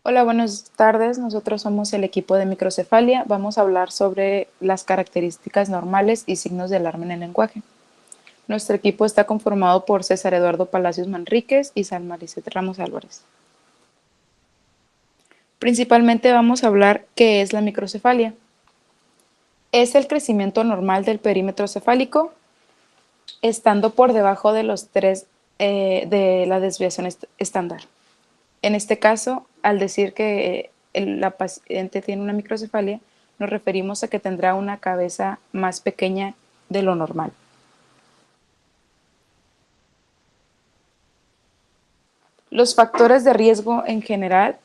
Hola, buenas tardes. Nosotros somos el equipo de microcefalia. Vamos a hablar sobre las características normales y signos de alarma en el lenguaje. Nuestro equipo está conformado por César Eduardo Palacios Manríquez y Salma Lizeth Ramos Álvarez. Principalmente vamos a hablar qué es la microcefalia. Es el crecimiento normal del perímetro cefálico, estando por debajo de los 3 de la desviación estándar. En este caso, al decir que la paciente tiene una microcefalia, nos referimos a que tendrá una cabeza más pequeña de lo normal. Los factores de riesgo en general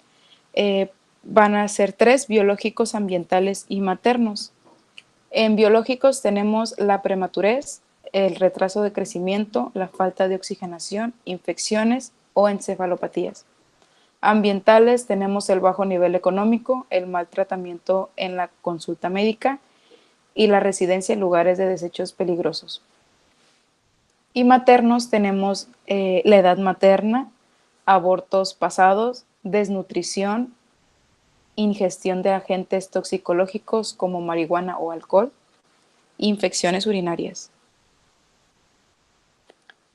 van a ser 3: biológicos, ambientales y maternos. En biológicos tenemos la prematurez, el retraso de crecimiento, la falta de oxigenación, infecciones o encefalopatías. Ambientales tenemos el bajo nivel económico, el mal tratamiento en la consulta médica y la residencia en lugares de desechos peligrosos. Y maternos tenemos la edad materna, abortos pasados, desnutrición, ingestión de agentes toxicológicos como marihuana o alcohol, infecciones urinarias.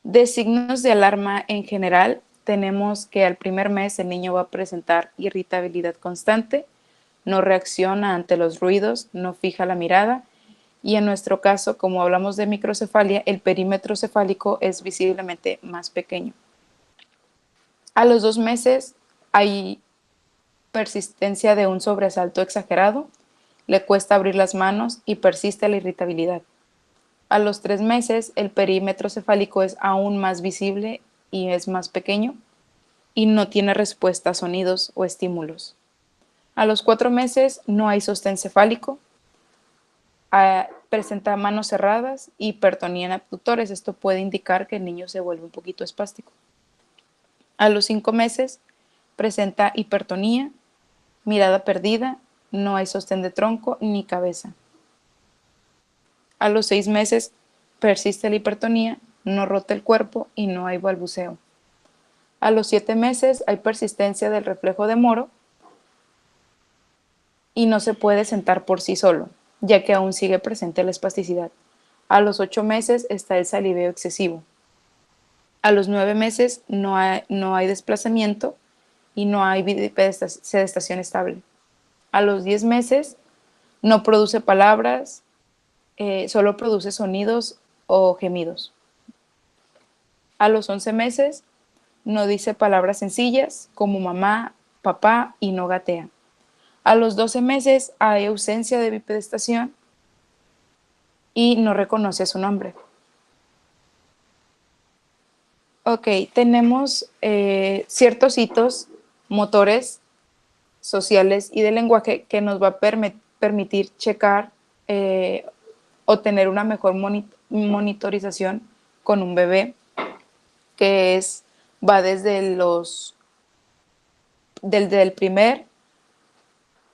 De signos de alarma en general, tenemos que al primer mes el niño va a presentar irritabilidad constante, no reacciona ante los ruidos, no fija la mirada y en nuestro caso, como hablamos de microcefalia, el perímetro cefálico es visiblemente más pequeño. A los 2 meses hay persistencia de un sobresalto exagerado, le cuesta abrir las manos y persiste la irritabilidad. A los 3 meses el perímetro cefálico es aún más visible y es más pequeño y no tiene respuesta a sonidos o estímulos. A los 4 meses no hay sostén cefálico, presenta manos cerradas y hipertonía en abductores. Esto puede indicar que el niño se vuelve un poquito espástico. A los 5 meses presenta hipertonía, mirada perdida, no hay sostén de tronco ni cabeza. A los 6 meses persiste la hipertonía, no rota el cuerpo y no hay balbuceo. A los 7 meses hay persistencia del reflejo de Moro y no se puede sentar por sí solo, ya que aún sigue presente la espasticidad. A los 8 meses está el saliveo excesivo. A los 9 meses no hay desplazamiento y no hay sedestación estable. A los 10 meses no produce palabras, solo produce sonidos o gemidos. A los 11 meses no dice palabras sencillas como mamá, papá y no gatea. A los 12 meses hay ausencia de bipedestación y no reconoce su nombre. Ok, tenemos ciertos hitos motores, sociales y de lenguaje que nos va a permitir checar o tener una mejor monitorización con un bebé, que va desde el primer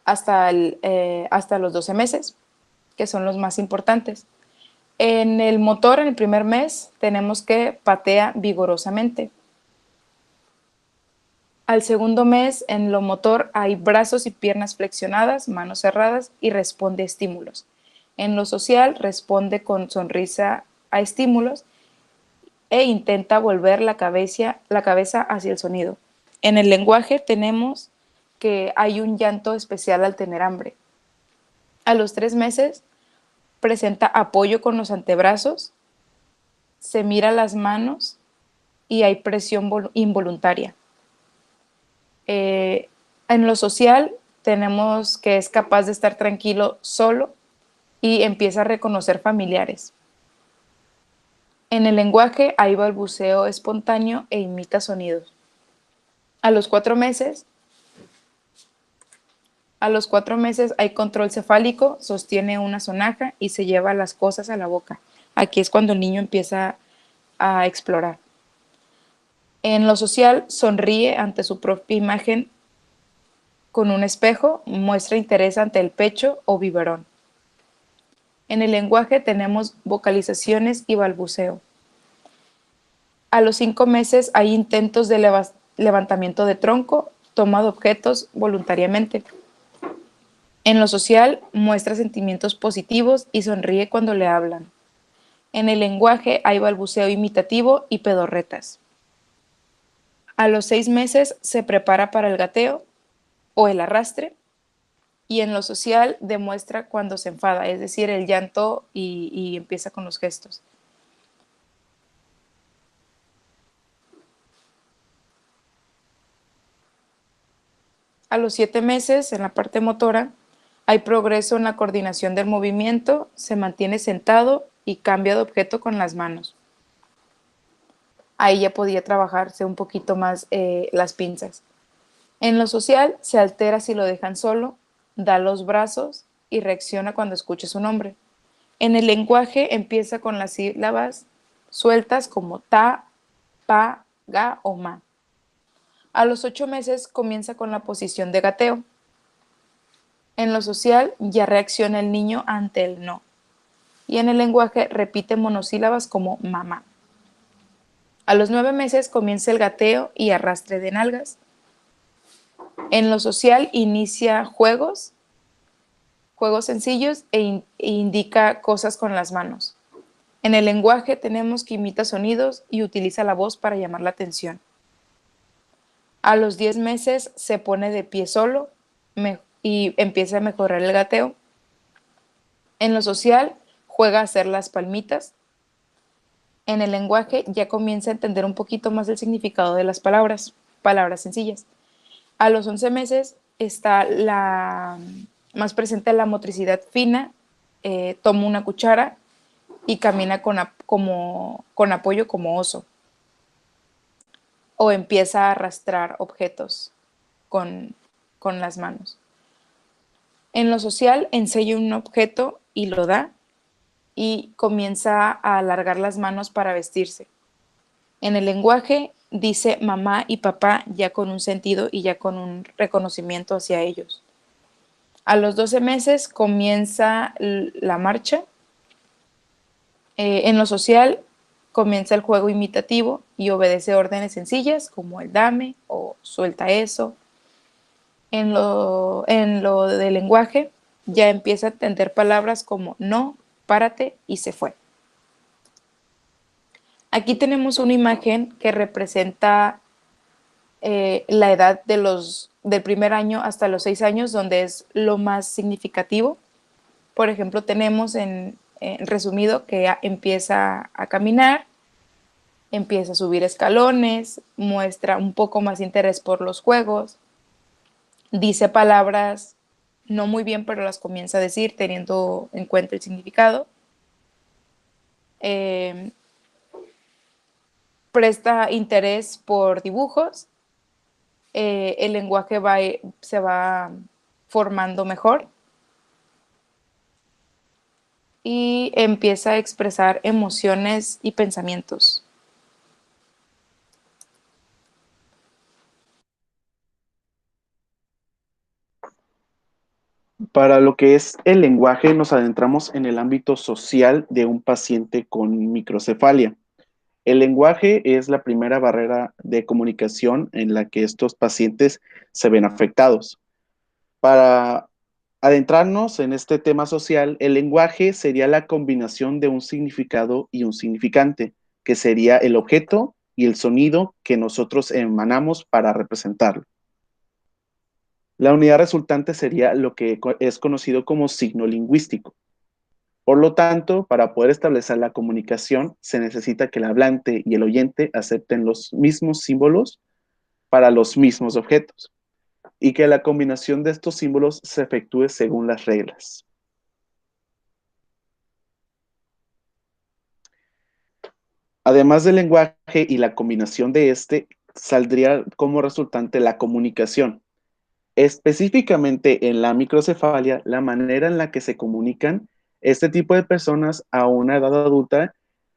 hasta los 12 meses, que son los más importantes. En el motor, en el primer mes, tenemos que patea vigorosamente. Al segundo mes, en lo motor, hay brazos y piernas flexionadas, manos cerradas y responde a estímulos. En lo social, responde con sonrisa a estímulos e intenta volver la cabeza hacia el sonido. En el lenguaje tenemos que hay un llanto especial al tener hambre. A los 3 meses presenta apoyo con los antebrazos, se mira las manos y hay presión involuntaria. En lo social tenemos que es capaz de estar tranquilo solo y empieza a reconocer familiares. En el lenguaje hay balbuceo espontáneo e imita sonidos. A los 4 meses hay control cefálico, sostiene una sonaja y se lleva las cosas a la boca. Aquí es cuando el niño empieza a explorar. En lo social, sonríe ante su propia imagen con un espejo, muestra interés ante el pecho o biberón. En el lenguaje tenemos vocalizaciones y balbuceo. A los 5 meses hay intentos de levantamiento de tronco, toma de objetos voluntariamente. En lo social, muestra sentimientos positivos y sonríe cuando le hablan. En el lenguaje hay balbuceo imitativo y pedorretas. A los 6 meses se prepara para el gateo o el arrastre, y en lo social demuestra cuando se enfada, es decir, el llanto y empieza con los gestos. A los 7 meses, en la parte motora, hay progreso en la coordinación del movimiento, se mantiene sentado y cambia de objeto con las manos. Ahí ya podía trabajarse un poquito más las pinzas. En lo social, se altera si lo dejan solo, da los brazos y reacciona cuando escuche su nombre. En el lenguaje empieza con las sílabas sueltas como ta, pa, ga o ma. A los 8 meses comienza con la posición de gateo. En lo social ya reacciona el niño ante el no. Y en el lenguaje repite monosílabas como mamá. A los 9 meses comienza el gateo y arrastre de nalgas. En lo social inicia juegos sencillos e indica cosas con las manos. En el lenguaje tenemos que imita sonidos y utiliza la voz para llamar la atención. A los 10 meses se pone de pie solo y empieza a mejorar el gateo. En lo social juega a hacer las palmitas. En el lenguaje ya comienza a entender un poquito más el significado de las palabras sencillas. A los 11 meses está más presente la motricidad fina, toma una cuchara y camina con apoyo como oso. O empieza a arrastrar objetos con las manos. En lo social, enseña un objeto y lo da, y comienza a alargar las manos para vestirse. En el lenguaje, dice mamá y papá ya con un sentido y ya con un reconocimiento hacia ellos. A los 12 meses comienza la marcha. En lo social, comienza el juego imitativo y obedece órdenes sencillas como el dame o suelta eso. En lo del lenguaje, ya empieza a entender palabras como no, párate y se fue. Aquí tenemos una imagen que representa la edad del primer año hasta los 6 años, donde es lo más significativo. Por ejemplo, tenemos en resumido que empieza a caminar, empieza a subir escalones, muestra un poco más interés por los juegos, dice palabras no muy bien, pero las comienza a decir teniendo en cuenta el significado. Presta interés por dibujos, el lenguaje se va formando mejor y empieza a expresar emociones y pensamientos. Para lo que es el lenguaje, nos adentramos en el ámbito social de un paciente con microcefalia. El lenguaje es la primera barrera de comunicación en la que estos pacientes se ven afectados. Para adentrarnos en este tema social, el lenguaje sería la combinación de un significado y un significante, que sería el objeto y el sonido que nosotros emanamos para representarlo. La unidad resultante sería lo que es conocido como signo lingüístico. Por lo tanto, para poder establecer la comunicación, se necesita que el hablante y el oyente acepten los mismos símbolos para los mismos objetos y que la combinación de estos símbolos se efectúe según las reglas. Además del lenguaje y la combinación de este, saldría como resultante la comunicación. Específicamente en la microcefalia, la manera en la que se comunican este tipo de personas a una edad adulta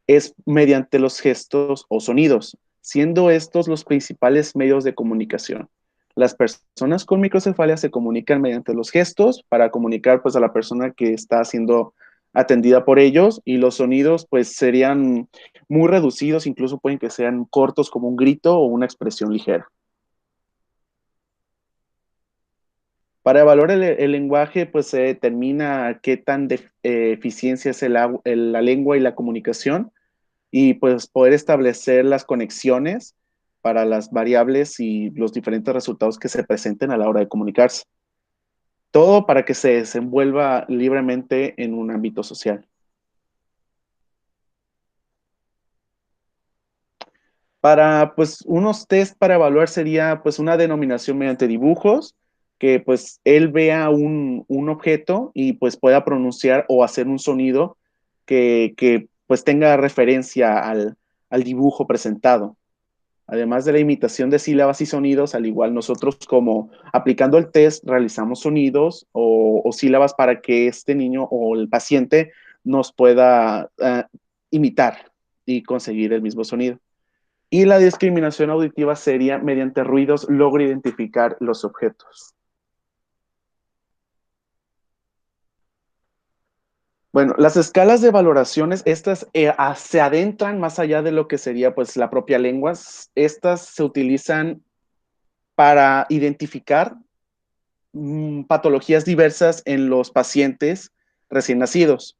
es mediante los gestos o sonidos, siendo estos los principales medios de comunicación. Las personas con microcefalia se comunican mediante los gestos para comunicar pues a la persona que está siendo atendida por ellos, y los sonidos pues serían muy reducidos, incluso pueden que sean cortos como un grito o una expresión ligera. Para evaluar el lenguaje, pues se determina qué tan eficiencia es la lengua y la comunicación y pues poder establecer las conexiones para las variables y los diferentes resultados que se presenten a la hora de comunicarse. Todo para que se desenvuelva libremente en un ámbito social. Para, pues, unos test para evaluar sería, pues, una denominación mediante dibujos, que, pues, él vea un objeto y, pues, pueda pronunciar o hacer un sonido pues, tenga referencia al dibujo presentado. Además de la imitación de sílabas y sonidos, al igual nosotros como aplicando el test realizamos sonidos o sílabas para que este niño o el paciente nos pueda imitar y conseguir el mismo sonido. Y la discriminación auditiva sería mediante ruidos logra identificar los objetos. Bueno, las escalas de valoraciones, estas se adentran más allá de lo que sería pues la propia lengua. Estas se utilizan para identificar patologías diversas en los pacientes recién nacidos.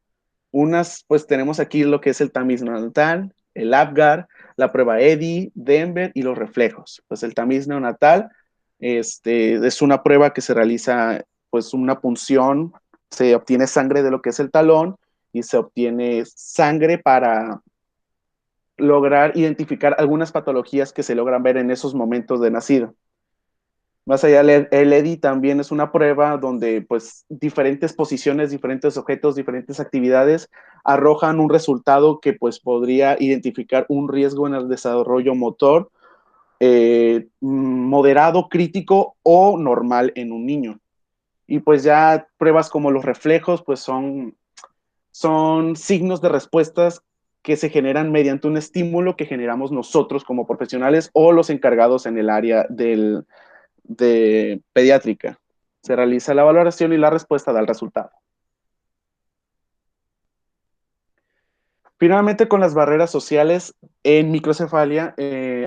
Unas, pues tenemos aquí lo que es el tamiz neonatal, el APGAR, la prueba EDI, Denver y los reflejos. Pues el tamiz neonatal es una prueba que se realiza, pues una punción, se obtiene sangre de lo que es el talón y se obtiene sangre para lograr identificar algunas patologías que se logran ver en esos momentos de nacido. Más allá, el EDI también es una prueba donde pues diferentes posiciones, diferentes objetos, diferentes actividades arrojan un resultado que pues podría identificar un riesgo en el desarrollo motor moderado, crítico o normal en un niño. Y pues ya pruebas como los reflejos pues son signos de respuestas que se generan mediante un estímulo que generamos nosotros como profesionales o los encargados en el área de pediátrica. Se realiza la valoración y la respuesta da el resultado. Finalmente, con las barreras sociales en microcefalia,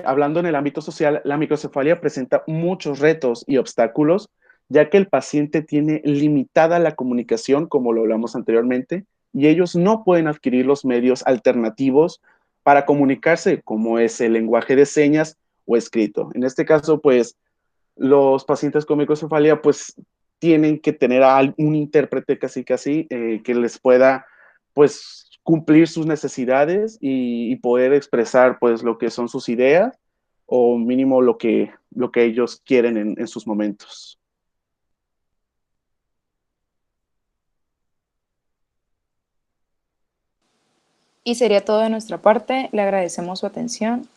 hablando en el ámbito social, la microcefalia presenta muchos retos y obstáculos, ya que el paciente tiene limitada la comunicación, como lo hablamos anteriormente, y ellos no pueden adquirir los medios alternativos para comunicarse, como es el lenguaje de señas o escrito. En este caso, pues, los pacientes con microcefalia pues tienen que tener a un intérprete casi que les pueda pues cumplir sus necesidades y poder expresar pues lo que son sus ideas o mínimo lo que ellos quieren en sus momentos. Y sería todo de nuestra parte. Le agradecemos su atención.